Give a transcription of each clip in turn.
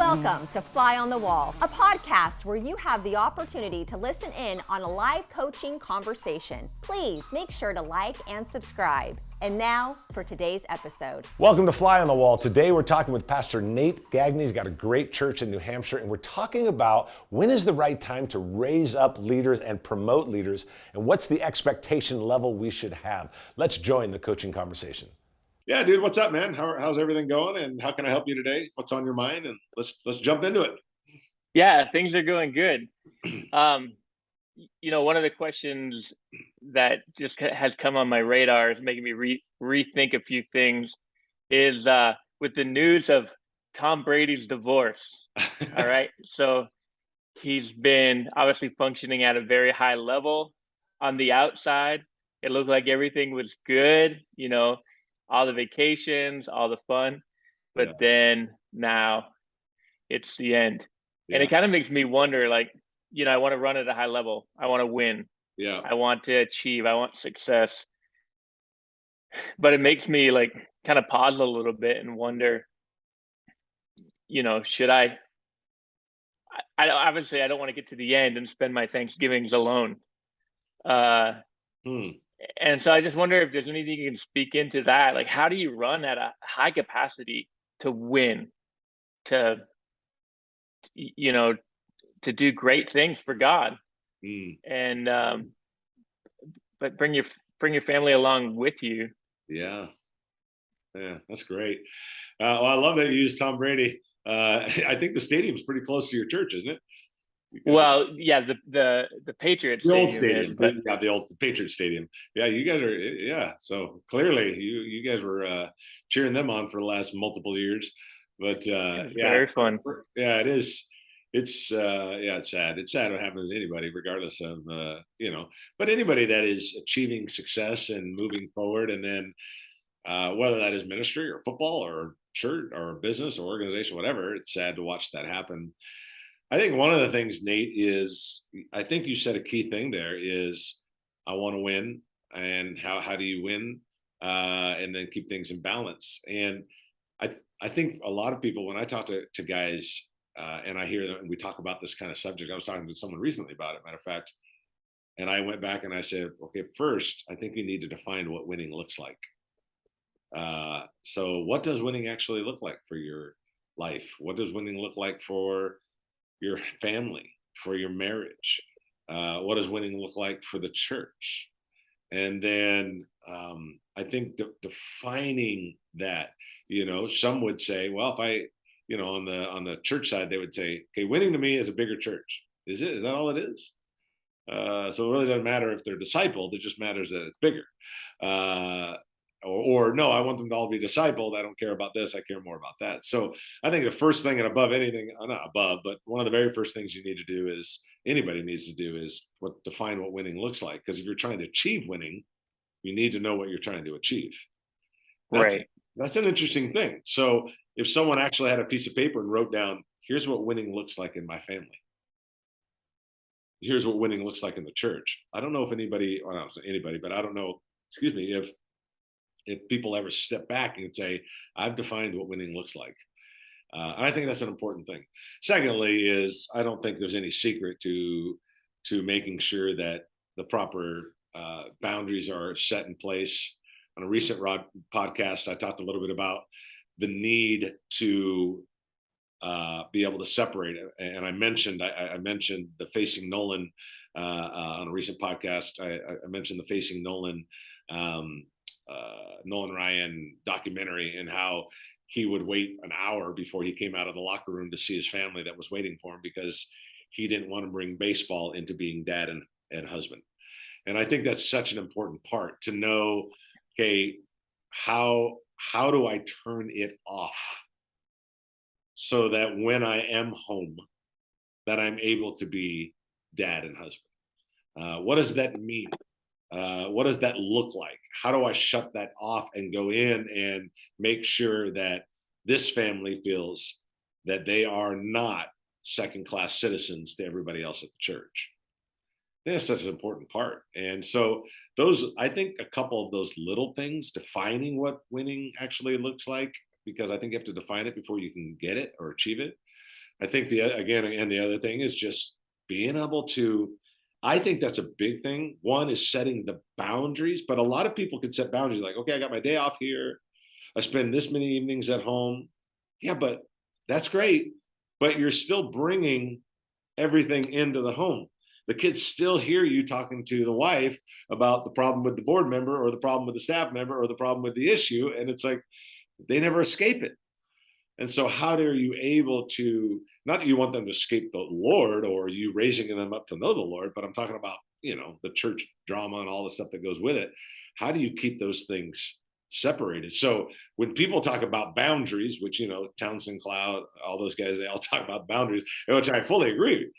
Welcome to Fly on the Wall, a podcast where you have the opportunity to listen in on a live coaching conversation. Please make sure to like and subscribe. And now for today's episode. Welcome to Fly on the Wall. Today we're talking with Pastor Nate Gagne. He's got a great church in New Hampshire, and we're talking about when is the right time to raise up leaders and promote leaders, and what's the expectation level we should have. Let's join the coaching conversation. Yeah, dude, what's up, man? How's everything going, and how can I help you today? What's on your mind? And let's jump into it. Yeah, things are going good. One of the questions that just has come on my radar is making me rethink a few things is with the news of Tom Brady's divorce. All right. So he's been obviously functioning at a very high level. On the outside, it looked like everything was good, all the vacations, all the fun, but then now it's the end. And it kind of makes me wonder, I want to run at a high level. I want to win. Yeah. I want to achieve. I want success. But it makes me kind of pause a little bit and wonder, should I obviously I don't want to get to the end and spend my Thanksgivings alone. And so I just wonder if there's anything you can speak into that. Like, how do you run at a high capacity to win, to do great things for God, and but bring your family along with you. Yeah, that's great. Well, I love that you used Tom Brady. I think the stadium's pretty close to your church, isn't it? Well, yeah, the Patriots the old stadium, but the Patriot Stadium. Yeah, you guys are. So clearly, you guys were cheering them on for the last multiple years. But very fun. Yeah, it is. It's it's sad. It's sad what happens to anybody, regardless of But anybody that is achieving success and moving forward, and then whether that is ministry or football or church or business or organization, whatever, it's sad to watch that happen. I think one of the things, Nate, is I think you said a key thing there is I want to win, and how do you win, and then keep things in balance. And I think a lot of people, when I talk to guys and I hear them, and we talk about this kind of subject, I was talking to someone recently about it, matter of fact, and I went back and I said, okay, first, I think you need to define what winning looks like. So what does winning actually look like for your life? What does winning look like for your family, for your marriage? What does winning look like for the church? And then I think defining that, some would say, well, if I, on the church side, they would say, okay, winning to me is a bigger church. Is that all it is? So it really doesn't matter if they're discipled. It just matters that it's bigger. Or no, I want them to all be discipled. I don't care about this. I care more about that. So I think the first thing, and above anything, not above, but one of the very first things you need to do anybody needs to do is define what winning looks like. Because if you're trying to achieve winning, you need to know what you're trying to achieve. That's an interesting thing. So if someone actually had a piece of paper and wrote down, here's what winning looks like in my family. Here's what winning looks like in the church. I don't know if anybody, or not anybody, but I don't know, if people ever step back and say, I've defined what winning looks like. And I think that's an important thing. Secondly is, I don't think there's any secret to making sure that the proper boundaries are set in place. On a recent podcast, I talked a little bit about the need to be able to separate it. And I mentioned the Facing Nolan on a recent podcast. I mentioned the Facing Nolan Nolan Ryan documentary, and how he would wait an hour before he came out of the locker room to see his family that was waiting for him, because he didn't want to bring baseball into being dad and husband. And I think that's such an important part to know, okay, how do I turn it off so that when I am home, that I'm able to be dad and husband? What does that mean? What does that look like? How do I shut that off and go in and make sure that this family feels that they are not second-class citizens to everybody else at the church? That's such an important part. And so I think a couple of those little things, defining what winning actually looks like, because I think you have to define it before you can get it or achieve it. I think the other thing is just being able to, I think that's a big thing. One is setting the boundaries, but a lot of people could set boundaries like, okay, I got my day off here. I spend this many evenings at home. Yeah, but that's great. But you're still bringing everything into the home. The kids still hear you talking to the wife about the problem with the board member or the problem with the staff member or the problem with the issue. And it's like, they never escape it. And so how are you able to, not that you want them to escape the Lord or you raising them up to know the Lord, but I'm talking about, the church drama and all the stuff that goes with it. How do you keep those things separated? So when people talk about boundaries, which, Townsend Cloud, all those guys, they all talk about boundaries, which I fully agree with.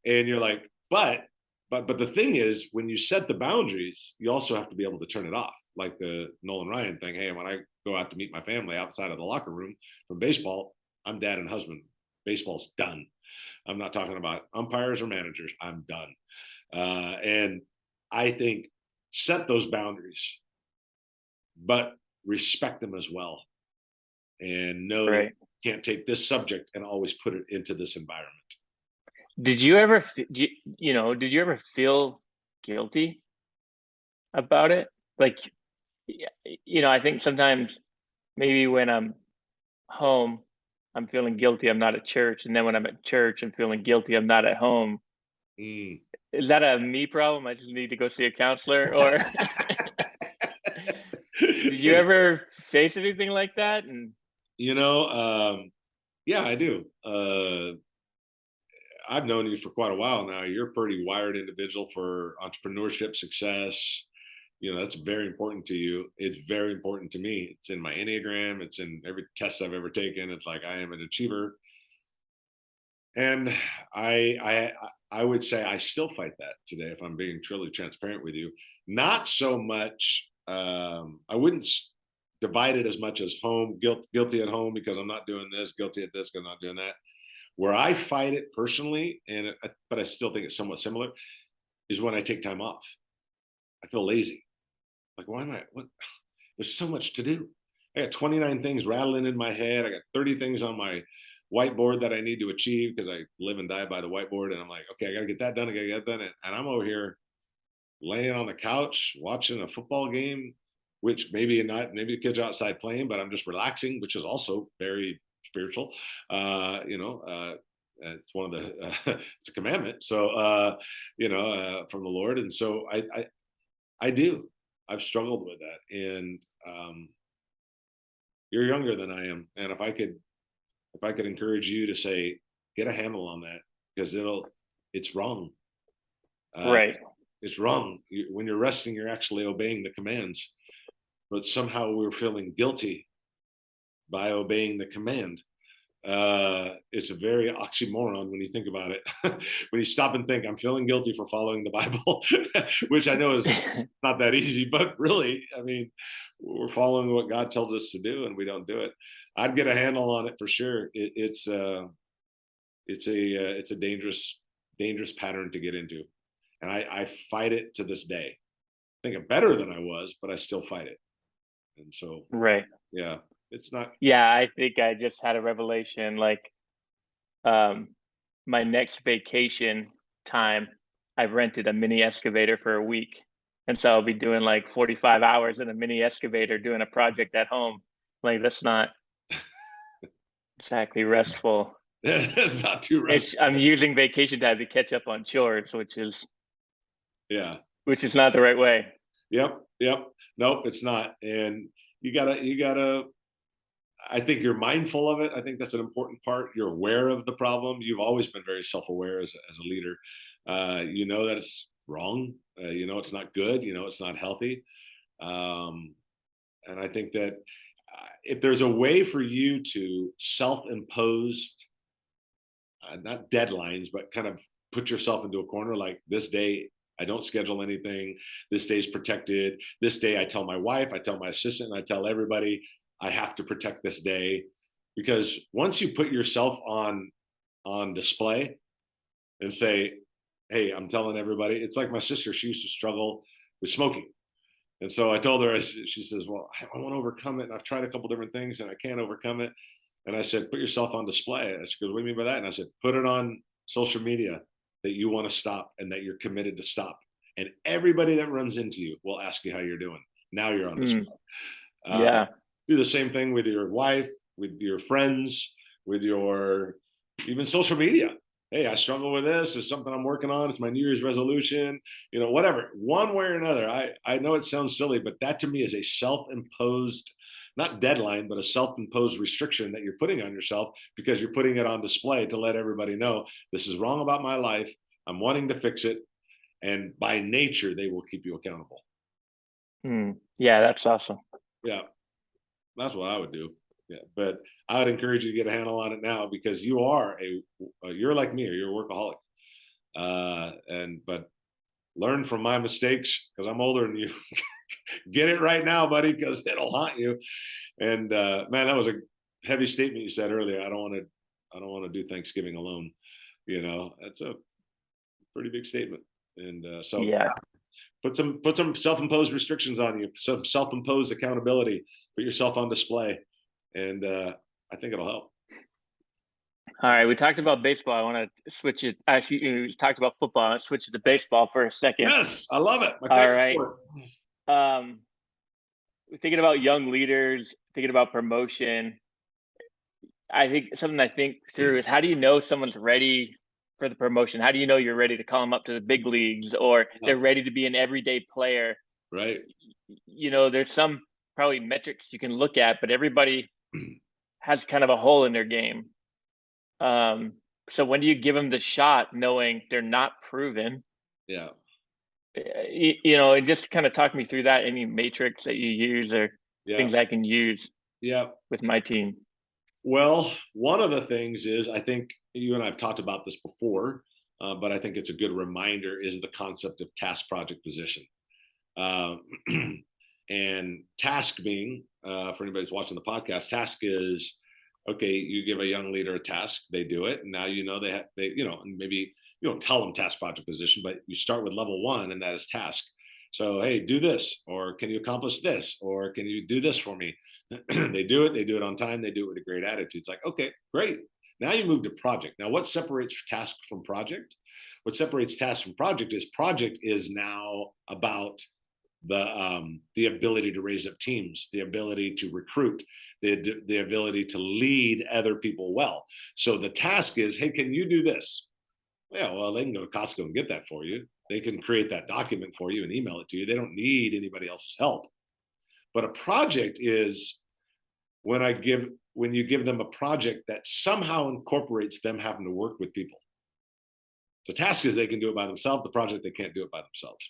And you're like, but the thing is, when you set the boundaries, you also have to be able to turn it off. Like the Nolan Ryan thing. Hey, when I go out to meet my family outside of the locker room from baseball, I'm dad and husband. Baseball's done. I'm not talking about umpires or managers. I'm done. And I think set those boundaries, but respect them as well. And know that you can't take this subject and always put it into this environment. Did you ever, did you ever feel guilty about it? Like, I think sometimes maybe when I'm home, I'm feeling guilty I'm not at church. And then when I'm at church, I'm feeling guilty I'm not at home. Is that a me problem? I just need to go see a counselor? Or did you ever face anything like that? And yeah, I do. I've known you for quite a while now. You're a pretty wired individual for entrepreneurship success. That's very important to you. It's very important to me. It's in my Enneagram. It's in every test I've ever taken. It's like I am an achiever. And I would say I still fight that today, if I'm being truly transparent with you. Not so much, I wouldn't divide it as much as home, guilty at home because I'm not doing this, guilty at this because I'm not doing that. Where I fight it personally, but I still think it's somewhat similar, is when I take time off. I feel lazy. Like, what? There's so much to do. I got 29 things rattling in my head. I got 30 things on my whiteboard that I need to achieve because I live and die by the whiteboard. And I'm like, okay, I got to get that done. I got to get that done. And I'm over here laying on the couch, watching a football game, which maybe the kids are outside playing, but I'm just relaxing, which is also very spiritual. It's one of the, it's a commandment. So, from the Lord. And so I do. I've struggled with that, and you're younger than I am. And if I could encourage you to say, get a handle on that, because it's wrong. Right. It's wrong. When you're resting, you're actually obeying the commands, but somehow we're feeling guilty by obeying the command. It's a very oxymoron when you think about it. When you stop and think, I'm feeling guilty for following the Bible, which I know is not that easy, but really, I mean, we're following what God tells us to do and we don't do it. I'd get a handle on it for sure. It's a dangerous pattern to get into. And I fight it to this day. I think I'm better than I was, but I still fight it. And so, yeah. It's not. Yeah, I think I just had a revelation. Like, my next vacation time, I've rented a mini excavator for a week, and so I'll be doing like 45 hours in a mini excavator doing a project at home. Like, that's not exactly restful. It's not too restful. I'm using vacation time to catch up on chores, which is not the right way. Yep. Nope, it's not. And you gotta. I think you're mindful of it. I think that's an important part. You're aware of the problem. You've always been very self-aware as a leader. You know that it's wrong. It's not good. It's not healthy. And I think that if there's a way for you to self-imposed, not deadlines, but kind of put yourself into a corner, like this day, I don't schedule anything. This day is protected. This day, I tell my wife, I tell my assistant, I tell everybody, I have to protect this day. Because once you put yourself on display and say, hey, I'm telling everybody, it's like my sister, she used to struggle with smoking. And so I told her, she says, well, I want to overcome it. And I've tried a couple different things and I can't overcome it. And I said, put yourself on display. And she goes, what do you mean by that? And I said, put it on social media that you want to stop and that you're committed to stop. And everybody that runs into you will ask you how you're doing. Now you're on display. Yeah. Do the same thing with your wife, with your friends, with your even social media. Hey, I struggle with this. It's something I'm working on. It's my New Year's resolution, whatever. One way or another. I know it sounds silly, but that to me is a self-imposed, not deadline, but a self-imposed restriction that you're putting on yourself because you're putting it on display to let everybody know this is wrong about my life. I'm wanting to fix it. And by nature, they will keep you accountable. Yeah, that's awesome. Yeah, that's what I would do. Yeah, but I would encourage you to get a handle on it now because you're like me, or you're a workaholic. But learn from my mistakes because I'm older than you. Get it right now, buddy, because it'll haunt you. And man, that was a heavy statement you said earlier. I don't want to do Thanksgiving alone. That's a pretty big statement. And so yeah. Put some self-imposed restrictions on you, some self-imposed accountability, put yourself on display. And I think it'll help. All right. We talked about baseball. I want to switch it. Actually, we talked about football. I'll switch it to baseball for a second. Yes, I love it. All right. Thinking about young leaders, thinking about promotion. I think something I think through is how do you know someone's ready for the promotion? How do you know you're ready to call them up to the big leagues or they're ready to be an everyday player? Right. There's some probably metrics you can look at, but everybody has kind of a hole in their game. So when do you give them the shot knowing they're not proven? Yeah. And just kind of talk me through that, any matrix that you use or things I can use with my team. Well, one of the things is, I think you and I have talked about this before, but I think it's a good reminder, is the concept of task, project, position. And task being, for anybody who's watching the podcast, task is, okay, you give a young leader a task, they do it. And now, and maybe you don't tell them task, project, position, but you start with level one, and that is task. So, hey, do this, or can you accomplish this, or can you do this for me? They do it on time. They do it with a great attitude. It's like, okay, great. Now you move to project. Now, what separates task from project? What separates task from project is now about the ability to raise up teams, the ability to recruit, the ability to lead other people well. So the task is, hey, can you do this? Yeah, well, they can go to Costco and get that for you. They can create that document for you and email it to you. They don't need anybody else's help. But a project is when you give them a project that somehow incorporates them having to work with people. So task is they can do it by themselves. The project, they can't do it by themselves.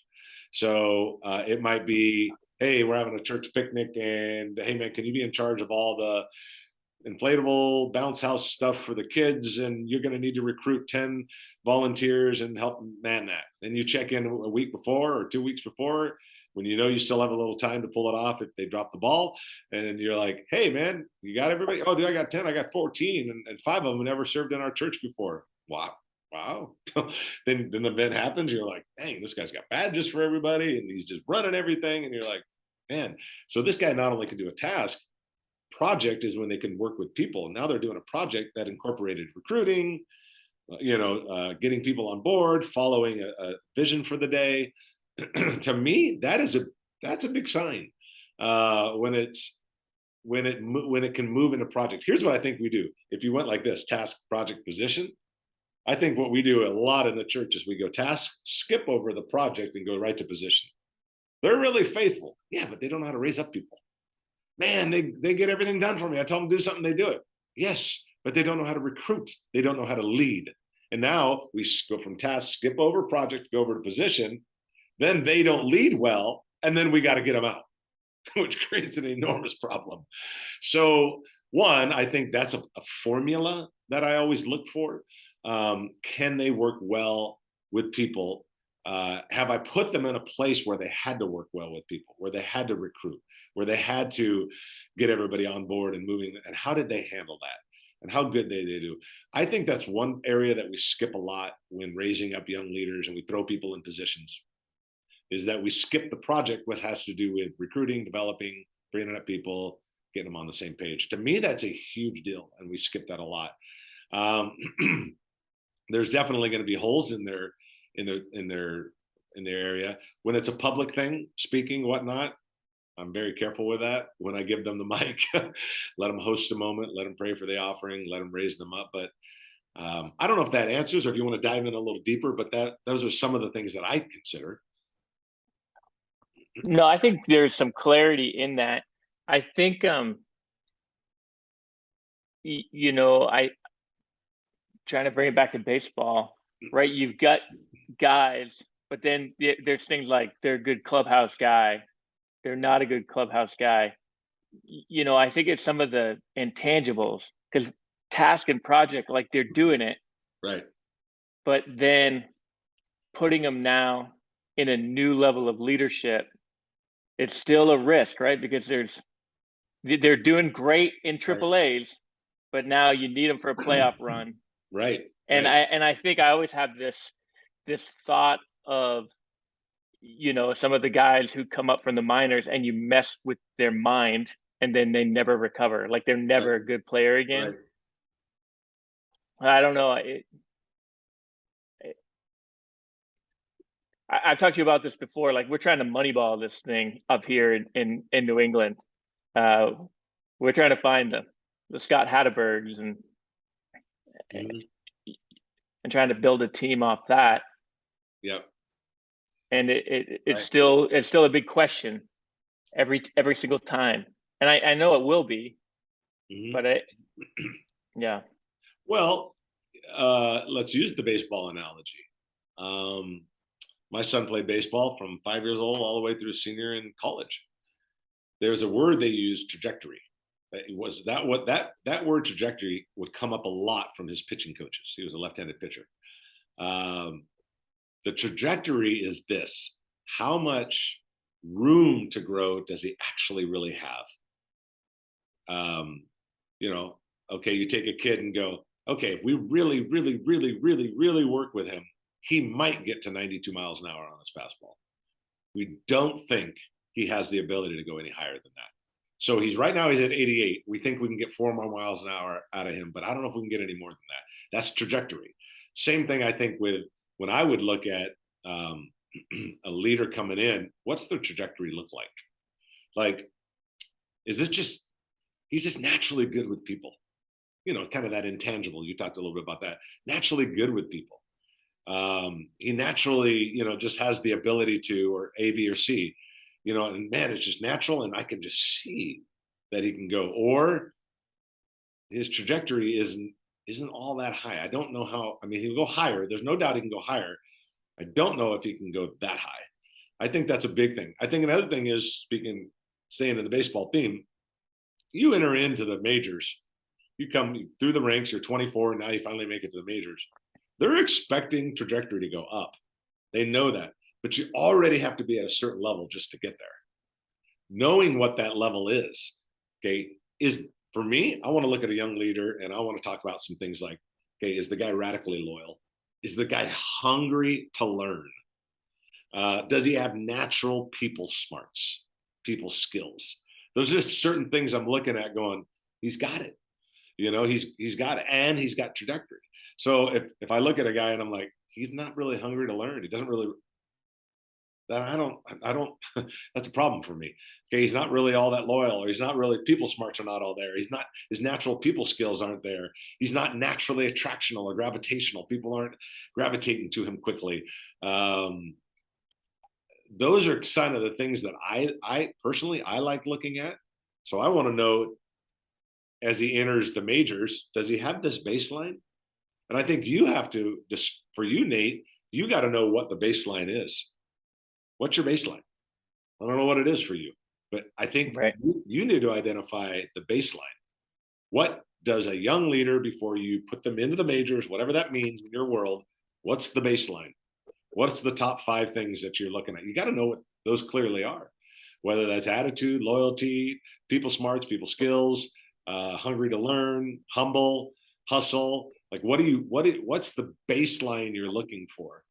So it might be, hey, we're having a church picnic, and hey, man, can you be in charge of all the inflatable bounce house stuff for the kids, and you're going to need to recruit 10 volunteers and help man that. Then you check in a week before or 2 weeks before, when you still have a little time to pull it off if they drop the ball, and you're like, hey, man, you got everybody? Oh, dude, I got 10, I got 14, and 5 of them never served in our church before. Wow. Then the event happens, you're like, dang, this guy's got badges for everybody, and he's just running everything, and you're like, man. So this guy not only can do a task. Project is when they can work with people. Now they're doing a project that incorporated recruiting, getting people on board, following a vision for the day. To me, that's a big sign when it can move into project. Here's what I think we do. If you went like this, task, project, position, I think what we do a lot in the church is we go task, skip over the project, and go right to position. They're really faithful. Yeah, but they don't know how to raise up people. Man, they get everything done for me. I tell them to do something, they do it. Yes, but they don't know how to recruit. They don't know how to lead. And now we go from task, skip over project, go over to position. Then they don't lead well, and then we got to get them out, which creates an enormous problem. So one, I think that's a formula that I always look for. Can they work well with people? Have I put them in a place where they had to work well with people, where they had to recruit, where they had to get everybody on board and moving? And how did they handle that? And how good they do? I think that's one area that we skip a lot when raising up young leaders and we throw people in positions, is that we skip the project, which has to do with recruiting, developing, bringing up people, getting them on the same page. To me, that's a huge deal, and we skip that a lot. There's definitely going to be holes in their area when it's a public thing, speaking, whatnot. I'm very careful with that. When I give them the mic, let them host a moment, let them pray for the offering, let them raise them up. But I don't know if that answers, or if you want to dive in a little deeper, but those are some of the things that I consider. No, I think there's some clarity in that. I think, you know, trying to bring it back to baseball, right? You've got guys, but then there's things like they're a good clubhouse guy, they're not a good clubhouse guy. You know, I think it's some of the intangibles, because task and project, like they're doing it, right? But then putting them now in a new level of leadership, it's still a risk, right? Because they're doing great in triple A's, but now you need them for a playoff run. Right. And right. I think I always have this thought of, you know, some of the guys who come up from the minors and you mess with their mind and then they never recover. Like they're never a good player again. Right. I don't know. I've talked to you about this before. Like we're trying to moneyball this thing up here in New England. We're trying to find the Scott Hatterbergs and trying to build a team off that. Yep. And it's still a big question every single time. And I know it will be, but yeah. Well, let's use the baseball analogy. My son played baseball from 5 years old all the way through senior in college. There's a word they use, trajectory. It was that word trajectory would come up a lot from his pitching coaches. He was a left-handed pitcher. The trajectory is this: how much room to grow does he actually really have? You know, okay, you take a kid and go, okay, if we really, really, really, really, really work with him, he might get to 92 miles an hour on his fastball. We don't think he has the ability to go any higher than that. So right now he's at 88. We think we can get 4 more miles an hour out of him, but I don't know if we can get any more than that. That's trajectory. Same thing I think with when I would look at a leader coming in, what's their trajectory look like? Like, is this just, he's just naturally good with people? You know, kind of that intangible. You talked a little bit about that. Naturally good with people. He naturally, you know, just has the ability to, or A, B, or C, you know, and man, it's just natural. And I can just see that he can go, or his trajectory isn't all that high. I don't know how, I mean, he'll go higher. There's no doubt he can go higher. I don't know if he can go that high. I think that's a big thing. I think another thing is, staying in the baseball theme, you enter into the majors, you come through the ranks, you're 24, and now you finally make it to the majors. They're expecting trajectory to go up. They know that, but you already have to be at a certain level just to get there. Knowing what that level is, okay, is for me, I want to look at a young leader and I want to talk about some things like, okay, is the guy radically loyal? Is the guy hungry to learn? Does he have natural people smarts, people skills? Those are just certain things I'm looking at going, he's got it. You know, he's got it, and he's got trajectory. So if I look at a guy and I'm like, he's not really hungry to learn, he doesn't really, then I don't that's a problem for me. Okay, he's not really all that loyal, or he's not really, people smarts are not all there. He's not, his natural people skills aren't there. He's not naturally attractional or gravitational. People aren't gravitating to him quickly. Those are kind of the things that I personally, I like looking at. So I want to know, as he enters the majors, does he have this baseline? And I think you have to, just for you, Nate, you got to know what the baseline is. What's your baseline? I don't know what it is for you, but I think you need to identify the baseline. What does a young leader, before you put them into the majors, whatever that means in your world, what's the baseline? What's the top 5 things that you're looking at? You got to know what those clearly are, whether that's attitude, loyalty, people smarts, people skills, hungry to learn, humble, hustle. Like, what's the baseline you're looking for?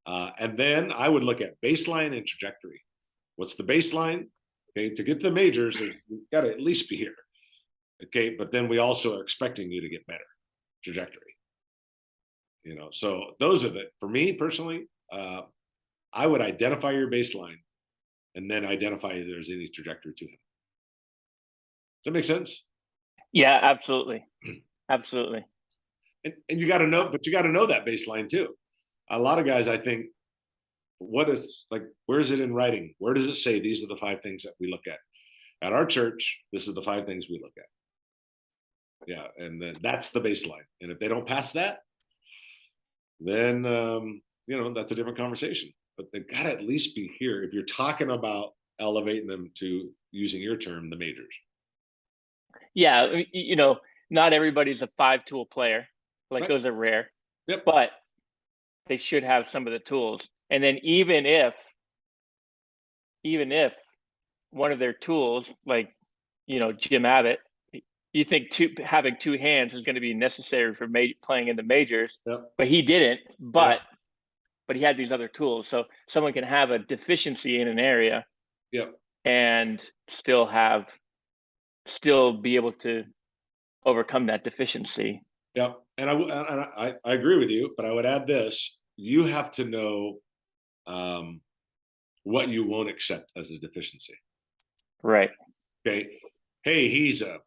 And then I would look at baseline and trajectory. What's the baseline? Okay, to get to the majors, you've got to at least be here. Okay, but then we also are expecting you to get better trajectory. So those are for me personally, I would identify your baseline and then identify if there's any trajectory to him. Does that make sense? Yeah, absolutely. Absolutely. And you got to know, but you got to know that baseline too. A lot of guys, I think, where is it in writing? Where does it say these are the 5 things that we look at? At our church, this is the 5 things we look at. Yeah, and then that's the baseline. And if they don't pass that, then that's a different conversation. But they've got to at least be here if you're talking about elevating them to, using your term, the majors. Yeah, not everybody's a 5-tool player. Right. Those are rare. Yep. But they should have some of the tools. And then even if one of their tools, Jim Abbott, you think having 2 hands is going to be necessary for playing in the majors, Yep. but he didn't. But he had these other tools. So someone can have a deficiency in an area, yep, and still be able to overcome that deficiency. Yep. And I agree with you, but I would add this: you have to know what you won't accept as a deficiency. Right. Okay. Hey, he's a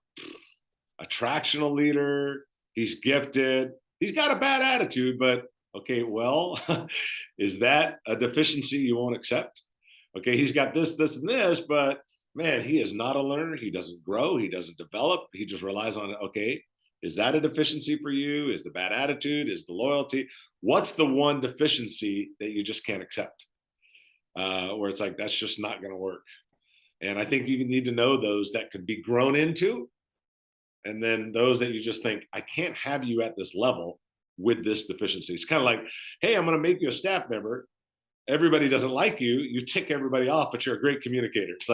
attractional leader. He's gifted. He's got a bad attitude, but okay, well, is that a deficiency you won't accept? Okay, he's got this, and this, but man, he is not a learner. He doesn't grow. He doesn't develop. He just relies on it. Okay, is that a deficiency for you? Is the bad attitude? Is the loyalty? What's the one deficiency that you just can't accept? Where it's that's just not going to work. And I think you need to know those that could be grown into, and then those that you just think, I can't have you at this level with this deficiency. It's kind of like, hey, I'm going to make you a staff member. Everybody doesn't like you. You tick everybody off, but you're a great communicator. It's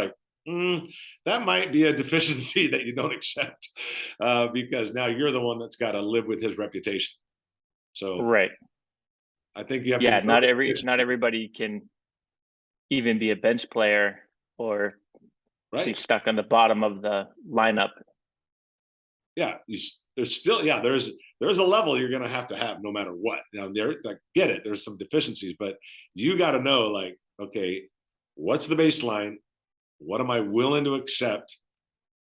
that might be a deficiency that you don't accept, because now you're the one that's got to live with his reputation. So right. I think you have to. Not everybody can even be a bench player or be stuck on the bottom of the lineup. Yeah, there's a level you're going to have no matter what. Now, get it. There's some deficiencies, but you got to know, okay, what's the baseline? What am I willing to accept?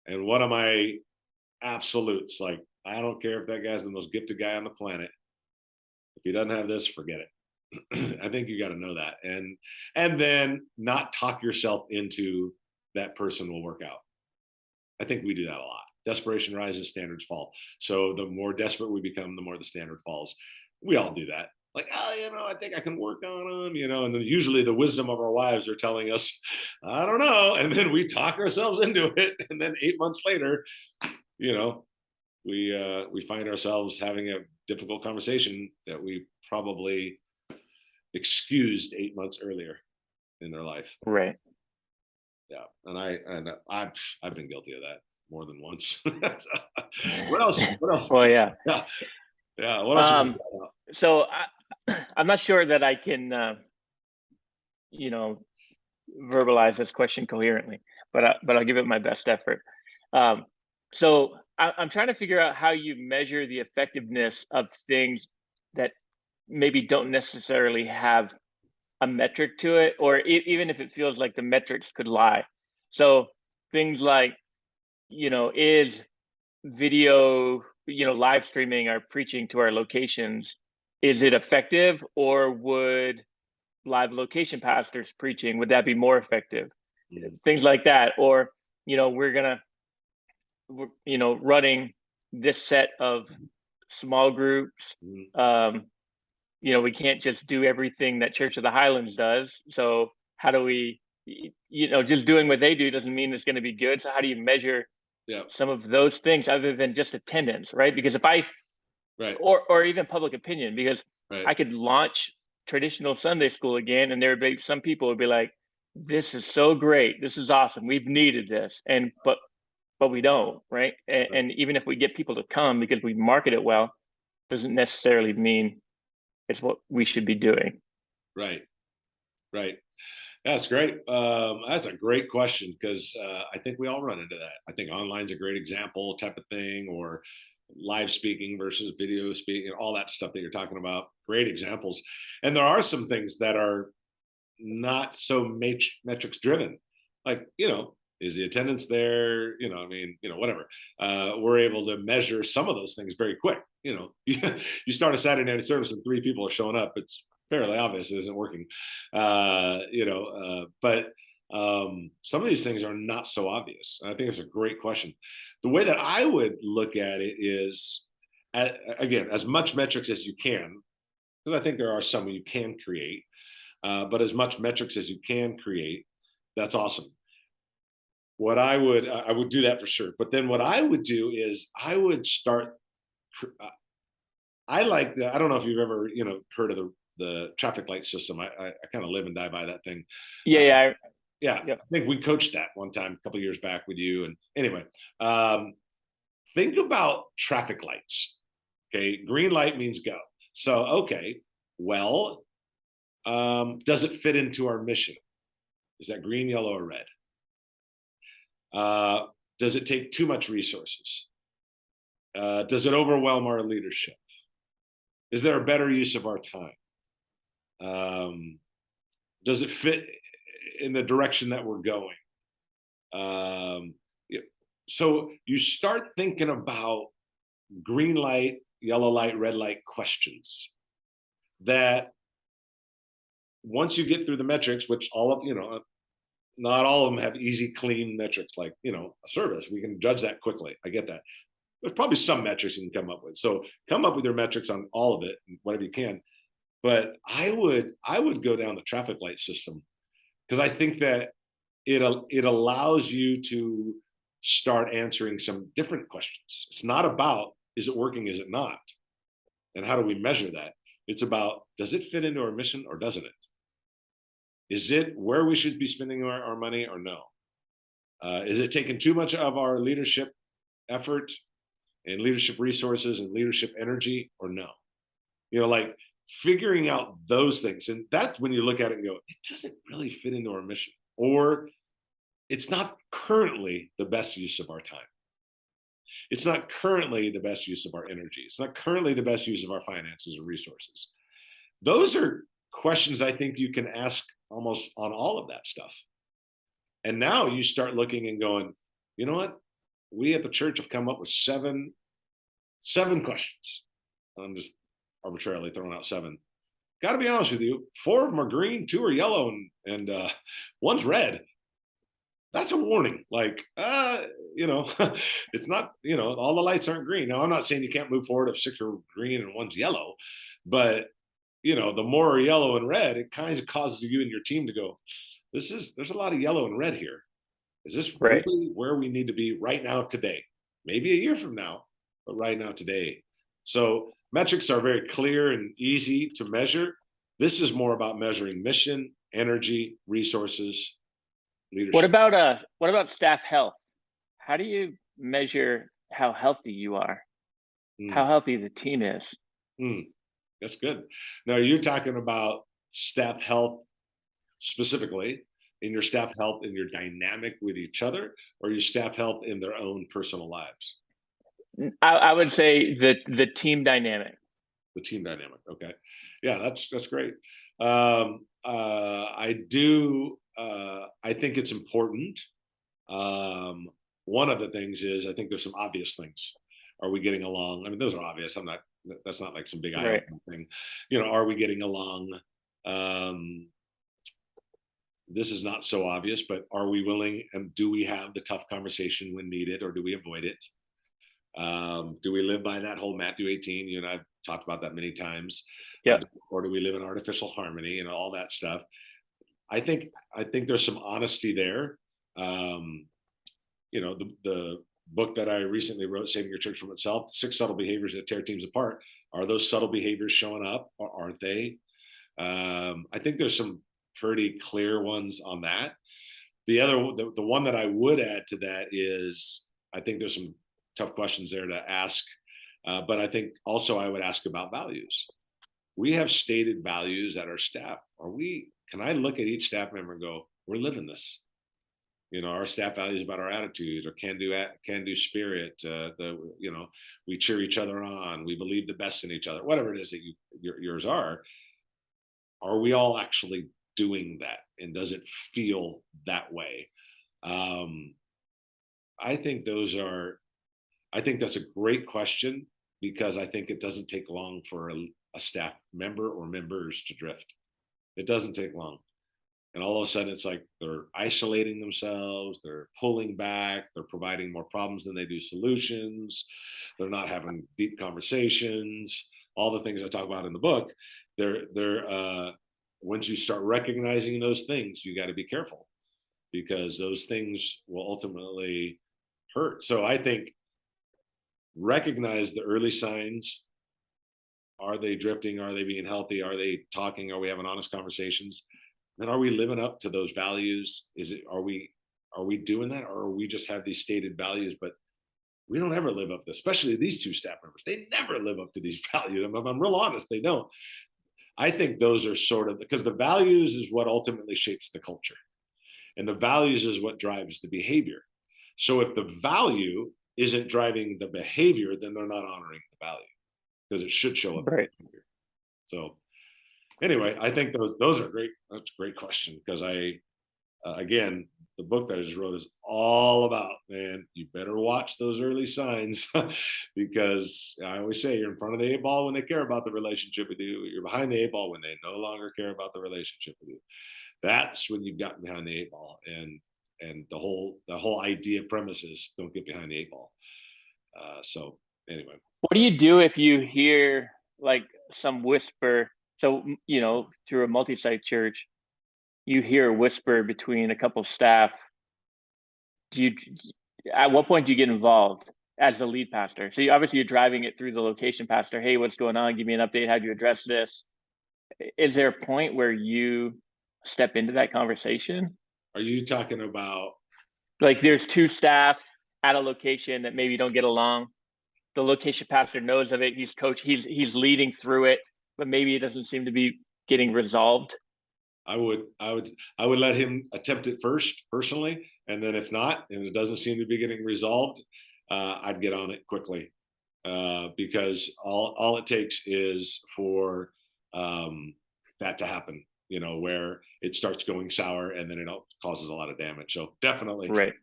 And what am I absolutes? I don't care if that guy's the most gifted guy on the planet. If he doesn't have this, forget it. I think you got to know that. And then not talk yourself into that person will work out. I think we do that a lot. Desperation rises, standards fall. So the more desperate we become, the more the standard falls. We all do that. I think I can work on them, and then usually the wisdom of our wives are telling us, I don't know. And then we talk ourselves into it. And then 8 months later, we find ourselves having a difficult conversation that we probably excused 8 months earlier in their life. Right. Yeah. And I've been guilty of that more than once. What else? Well, yeah. Yeah. What else? So I'm not sure that I can, verbalize this question coherently, but I'll give it my best effort. So I'm trying to figure out how you measure the effectiveness of things that maybe don't necessarily have a metric to it, or even if it feels like the metrics could lie. So things like, is video, live streaming our preaching to our locations, is it effective, or would live location pastors preaching, would that be more effective? Things like that. Or, we're running this set of small groups. We can't just do everything that Church of the Highlands does. So how do we, just doing what they do doesn't mean it's going to be good. So how do you measure some of those things other than just attendance, right? Because if or even public opinion, because I could launch traditional Sunday school again, and there would be some people would be like, this is so great, this is awesome, we've needed this, but we don't, right? And even if we get people to come because we market it well, doesn't necessarily mean it's what we should be doing. Right. That's great. That's a great question because I think we all run into that. I think online's a great example type of thing, or live speaking versus video speaking, all that stuff that you're talking about. Great examples. And there are some things that are not so metrics driven, like, is the attendance there? I mean, whatever. We're able to measure some of those things very quick. You start a Saturday night service and 3 people are showing up. It's fairly obvious it isn't working. But some of these things are not so obvious. And I think it's a great question. The way that I would look at it is, again, as much metrics as you can, because I think there are some you can create, but as much metrics as you can create, that's awesome. What I would do that for sure. But then what I would do is I would start. I like I don't know if you've ever heard of the traffic light system. I kind of live and die by that thing. Yeah, Yeah, yep. I think we coached that one time a couple of years back with you. And anyway, think about traffic lights. Okay, green light means go. So okay, well, does it fit into our mission? Is that green, yellow, or red? Does it take too much resources? Does it overwhelm our leadership? Is there a better use of our time? Does it fit in the direction that we're going? So you start thinking about green light, yellow light, red light questions that once you get through the metrics, which all of, not all of them have easy, clean metrics like, a service. We can judge that quickly. I get that. There's probably some metrics you can come up with. So come up with your metrics on all of it, whatever you can. But I would go down the traffic light system because I think that it allows you to start answering some different questions. It's not about, is it working, is it not? And how do we measure that? It's about, does it fit into our mission or doesn't it? Is it where we should be spending our money or no? Is it taking too much of our leadership effort and leadership resources and leadership energy or no? Like figuring out those things. And that's when you look at it and go, it doesn't really fit into our mission, or it's not currently the best use of our time. It's not currently the best use of our energy. It's not currently the best use of our finances or resources. Those are questions I think you can ask almost on all of that stuff. And now you start looking and going, you know what? We at the church have come up with seven questions. I'm just arbitrarily throwing out 7. Got to be honest with you, 4 of them are green, 2 are yellow, and one's red. That's a warning. Like, it's not, all the lights aren't green. Now, I'm not saying you can't move forward if 6 are green and 1's yellow, but the more yellow and red, it kind of causes you and your team to go, there's a lot of yellow and red here. Is this really where we need to be right now today? Maybe a year from now, but right now today. So metrics are very clear and easy to measure. This is more about measuring mission, energy, resources, leadership. What about staff health? How do you measure how healthy you are? How healthy the team is? That's good. Now you're talking about staff health specifically, in your staff health in your dynamic with each other, or your staff health in their own personal lives? I would say the team dynamic. The team dynamic. Okay. Yeah, that's great. I do. I think it's important. One of the things is, I think there's some obvious things. Are we getting along? I mean, those are obvious. That's not like some big eye opening thing. Are we getting along? This is not so obvious, but are we willing, and do we have the tough conversation when needed, or do we avoid it? Do we live by that whole Matthew 18? You and I've talked about that many times. Or do we live in artificial harmony and all that stuff? I think there's some honesty there. The book that I recently wrote, Saving Your Church from Itself, 6 Subtle Behaviors That Tear Teams Apart. Are those subtle behaviors showing up, or aren't they? I think there's some pretty clear ones on that. The one that I would add to that is, I think there's some tough questions there to ask, but I think also I would ask about values. we have stated values at our staff. Can I look at each staff member and go, we're living this? Our staff values about our attitude or can do spirit, we cheer each other on, we believe the best in each other, whatever it is that yours are we all actually doing that? And does it feel that way? I think that's a great question, because I think it doesn't take long for a staff member or members to drift. It doesn't take long. And all of a sudden it's like they're isolating themselves, they're pulling back, they're providing more problems than they do solutions, they're not having deep conversations, all the things I talk about in the book. Once you start recognizing those things, you got to be careful, because those things will ultimately hurt. So I think recognize the early signs. Are they drifting? Are they being healthy? Are they talking? Are we having honest conversations? Then are we living up to those values? Are we doing that? Or are we just have these stated values, but we don't ever live up to, especially these two staff members, they never live up to these values. I'm real honest, they don't. I think those are sort of, because the values is what ultimately shapes the culture. And the values is what drives the behavior. So if the value isn't driving the behavior, then they're not honoring the value, because it should show up. Right. So anyway, I think those are great. That's a great question, because again, the book that I just wrote is all about, man, you better watch those early signs, because I always say you're in front of the 8 ball when they care about the relationship with you. You're behind the 8 ball when they no longer care about the relationship with you. That's when you've gotten behind the 8 ball. And the whole idea premise is don't get behind the 8 ball. So anyway. What do you do if you hear like some whisper? So, through a multi-site church, you hear a whisper between a couple staff. At what point do you get involved as the lead pastor? So obviously you're driving it through the location pastor. Hey, what's going on? Give me an update. How do you address this? Is there a point where you step into that conversation? Are you talking about, like, there's 2 staff at a location that maybe don't get along? The location pastor knows of it. He's leading through it, but maybe it doesn't seem to be getting resolved. I would let him attempt it first personally. And then if not, and it doesn't seem to be getting resolved, I'd get on it quickly. Because all it takes is for that to happen, where it starts going sour and then it causes a lot of damage. So definitely, right.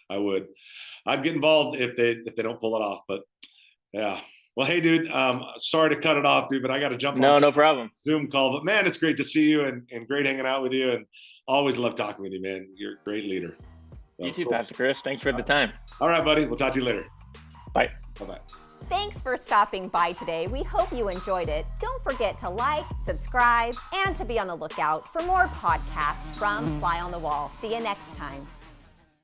I'd get involved if they don't pull it off. But yeah. Well, hey, dude, sorry to cut it off, dude, but I got to jump on no problem. Zoom call. But man, it's great to see you and great hanging out with you, and always love talking with you, man. You're a great leader. So, you too, cool. Pastor Chris. Thanks for the time. All right, buddy. We'll talk to you later. Bye. Bye-bye. Thanks for stopping by today. We hope you enjoyed it. Don't forget to like, subscribe, and to be on the lookout for more podcasts from Fly on the Wall. See you next time.